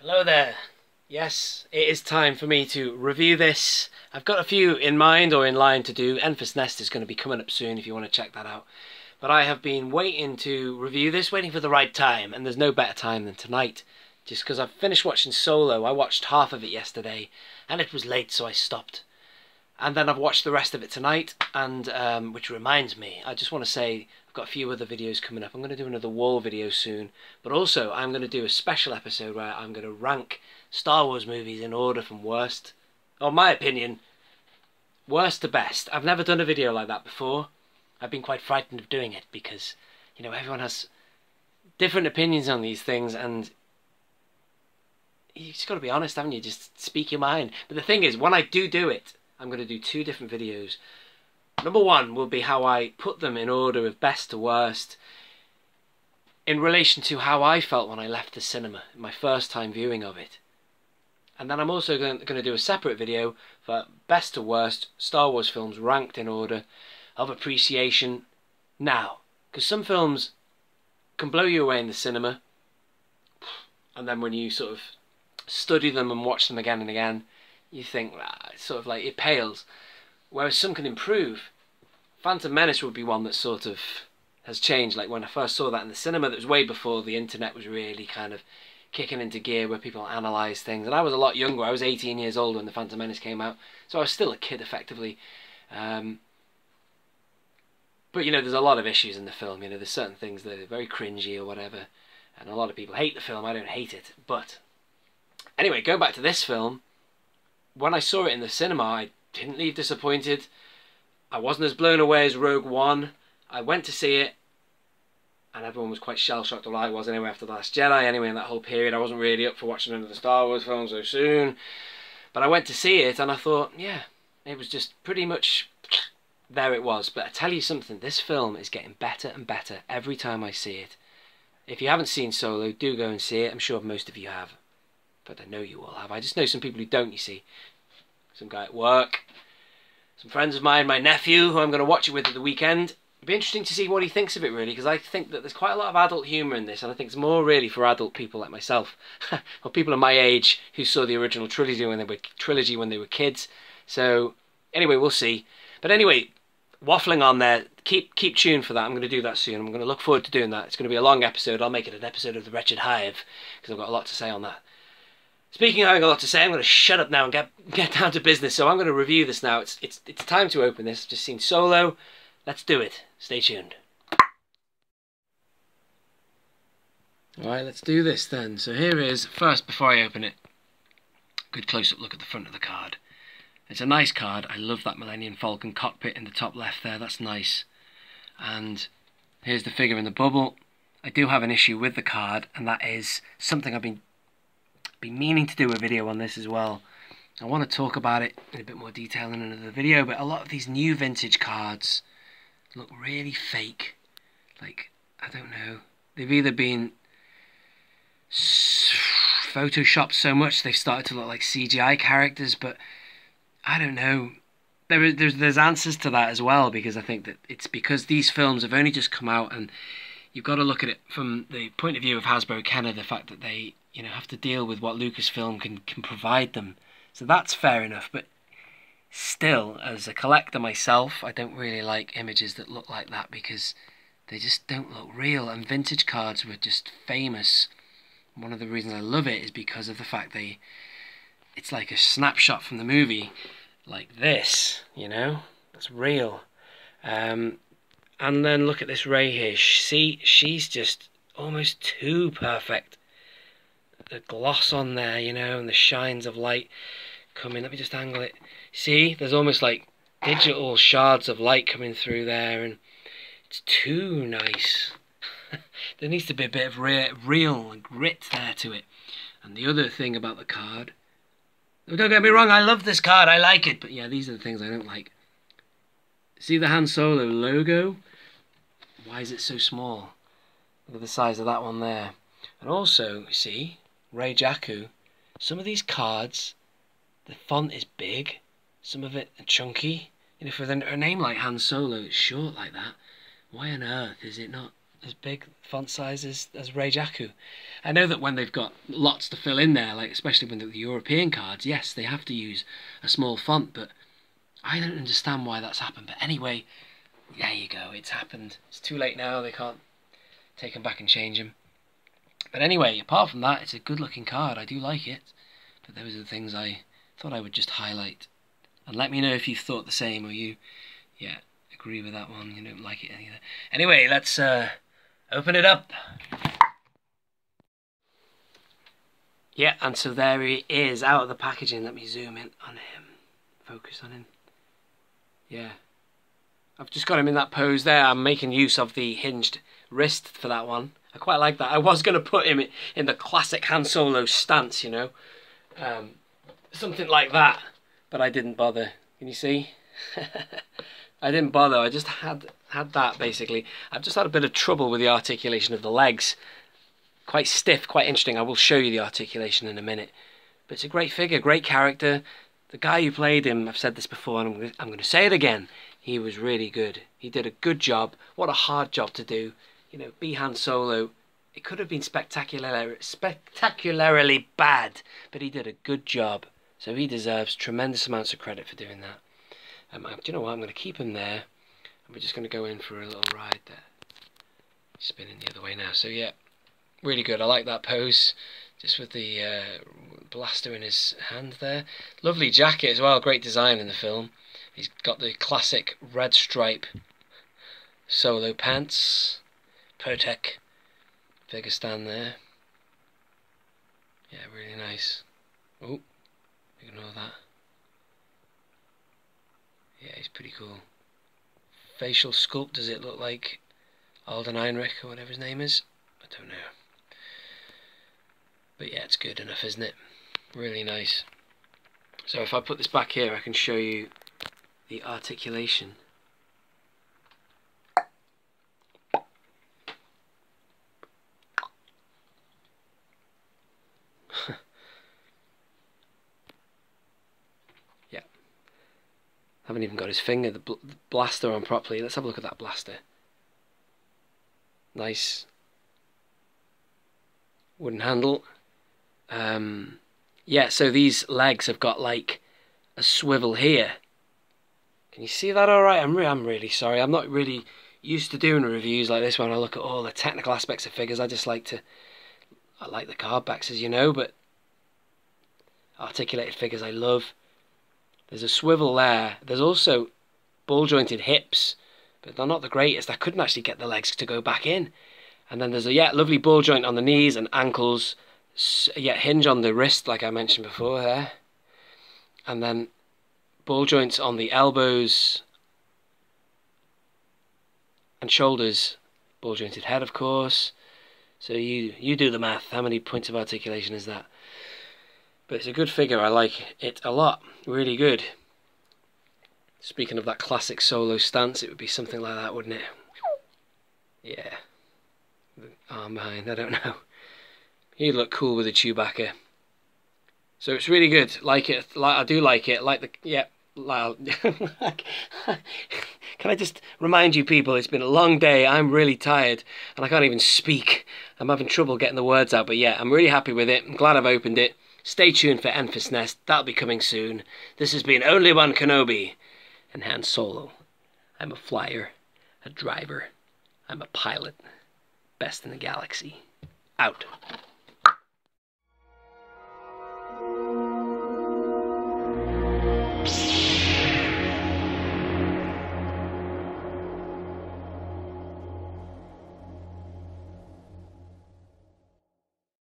Hello there. Yes, it is time for me to review this. I've got a few in mind or in line to do. Enfys Nest is going to be coming up soon if you want to check that out. But I have been waiting to review this, waiting for the right time, and there's no better time than tonight. Just because I've finished watching Solo. I watched half of it yesterday, and it was late, so I stopped. And then I've watched the rest of it tonight, and which reminds me, I just want to say I've got a few other videos coming up. I'm going to do another wall video soon, but also I'm going to do a special episode where I'm going to rank Star Wars movies in order from worst, or my opinion, worst to best. I've never done a video like that before. I've been quite frightened of doing it because, you know, everyone has different opinions on these things, and you just got to be honest, haven't you? Just speak your mind. But the thing is, when I do it, I'm going to do two different videos. Number one will be how I put them in order of best to worst in relation to how I felt when I left the cinema, my first time viewing of it. And then I'm also going to do a separate video for best to worst Star Wars films ranked in order of appreciation now. Because some films can blow you away in the cinema, and then when you sort of study them and watch them again and again, you think, it's sort of like, it pales. Whereas some can improve. Phantom Menace would be one that sort of has changed. Like when I first saw that in the cinema, that was way before the internet was really kind of kicking into gear where people analyse things. And I was a lot younger. I was 18 years old when the Phantom Menace came out. So I was still a kid, effectively. But, you know, there's a lot of issues in the film. You know, there's certain things that are very cringy or whatever. And a lot of people hate the film. I don't hate it. But anyway, going back to this film, when I saw it in the cinema, I didn't leave disappointed. I wasn't as blown away as Rogue One. I went to see it, and everyone was quite shell-shocked, or I was anyway, after The Last Jedi. Anyway, in that whole period, I wasn't really up for watching another Star Wars film so soon. But I went to see it, and I thought, yeah, it was just pretty much, there it was. But I tell you something, this film is getting better and better every time I see it. If you haven't seen Solo, do go and see it. I'm sure most of you have. But I know you all have. I just know some people who don't, you see. Some guy at work, some friends of mine, my nephew, who I'm going to watch it with at the weekend. It'd be interesting to see what he thinks of it, really, because I think that there's quite a lot of adult humour in this, and I think it's more really for adult people like myself, or people of my age who saw the original trilogy when they were kids. So, anyway, we'll see. But anyway, waffling on there, keep tuned for that. I'm going to do that soon. I'm going to look forward to doing that. It's going to be a long episode. I'll make it an episode of The Wretched Hive, because I've got a lot to say on that. Speaking of having a lot to say, I'm going to shut up now and get down to business. So I'm going to review this now. It's time to open this. I've just seen Solo. Let's do it. Stay tuned. Alright, let's do this then. So here is, first, before I open it, good close-up look at the front of the card. It's a nice card. I love that Millennium Falcon cockpit in the top left there. That's nice. And here's the figure in the bubble. I do have an issue with the card, and that is something I've been meaning to do a video on this as well. I want to talk about it in a bit more detail in another video, but a lot of these new vintage cards look really fake. Like, I don't know. They've either been photoshopped so much they've started to look like CGI characters, but I don't know. There's answers to that as well, because I think that it's because these films have only just come out, and you've got to look at it from the point of view of Hasbro Kenner, the fact that they, you know, have to deal with what Lucasfilm can provide them. So that's fair enough, but still, as a collector myself, I don't really like images that look like that because they just don't look real, and vintage cards were just famous. One of the reasons I love it is because of the fact it's like a snapshot from the movie, like this, you know, that's real. And then look at this Rey here. See, she's just almost too perfect. The gloss on there, you know, and the shines of light coming. Let me just angle it. See, there's almost like digital shards of light coming through there, and it's too nice. There needs to be a bit of real grit there to it. And the other thing about the card, don't get me wrong, I love this card, I like it, but yeah, these are the things I don't like. See the Han Solo logo? Why is it so small? Look at the size of that one there. And also, see, Rey Jakku, some of these cards, the font is big, some of it are chunky. You know, for a name like Han Solo, it's short like that. Why on earth is it not as big font size as Ray Jakku. I know that when they've got lots to fill in there, like especially when they're the European cards, yes, they have to use a small font, but I don't understand why that's happened. But anyway, there you go, it's happened. It's too late now, they can't take them back and change them. But anyway, apart from that, it's a good looking card, I do like it. But those are the things I thought I would just highlight. And let me know if you thought the same, or you, yeah, agree with that one, you don't like it either. Anyway, let's open it up. Yeah, and so there he is, out of the packaging. Let me zoom in on him. Focus on him. Yeah. I've just got him in that pose there. I'm making use of the hinged wrist for that one. I quite like that. I was going to put him in the classic Han Solo stance, you know. Something like that. But I didn't bother. Can you see? I didn't bother. I just had that, basically. I've just had a bit of trouble with the articulation of the legs. Quite stiff, quite interesting. I will show you the articulation in a minute. But it's a great figure, great character. The guy who played him, I've said this before, and I'm going to say it again. He was really good. He did a good job. What a hard job to do. You know, be Han Solo. It could have been spectacularly bad, but he did a good job. So he deserves tremendous amounts of credit for doing that. Do you know what? I'm going to keep him there. And we're just going to go in for a little ride there. Spinning the other way now. So yeah, really good. I like that pose. Just with the blaster in his hand there. Lovely jacket as well. Great design in the film. He's got the classic red stripe Solo pants. O.O.K. figure stand there. Yeah, really nice. Oh, ignore that. Yeah, he's pretty cool. Facial sculpt, does it look like Alden Ehrenreich or whatever his name is? I don't know. But yeah, it's good enough, isn't it? Really nice. So if I put this back here, I can show you the articulation. Yeah. Haven't even got his finger, the blaster on properly. Let's have a look at that blaster. Nice wooden handle. Yeah, so these legs have got like a swivel here. Can you see that all right? I'm really sorry. I'm not really used to doing reviews like this when I look at all the technical aspects of figures. I like the card backs, as you know, but articulated figures I love. There's a swivel there. There's also ball jointed hips, but they're not the greatest. I couldn't actually get the legs to go back in. And then there's a lovely ball joint on the knees and ankles. Hinge on the wrist, like I mentioned before there. And then ball joints on the elbows and shoulders. Ball jointed head, of course. So you do the math. How many points of articulation is that? But it's a good figure. I like it a lot. Really good. Speaking of that classic Solo stance, it would be something like that, wouldn't it? Yeah. The arm behind, I don't know. He'd look cool with a Chewbacca. So it's really good. Like it. I do like it. Like the Can I just remind you people, it's been a long day. I'm really tired and I can't even speak. I'm having trouble getting the words out. But yeah, I'm really happy with it. I'm glad I've opened it. Stay tuned for Enfys Nest. That'll be coming soon. This has been Only One Kenobi and Han Solo. I'm a flyer, a driver. I'm a pilot. Best in the galaxy. Out.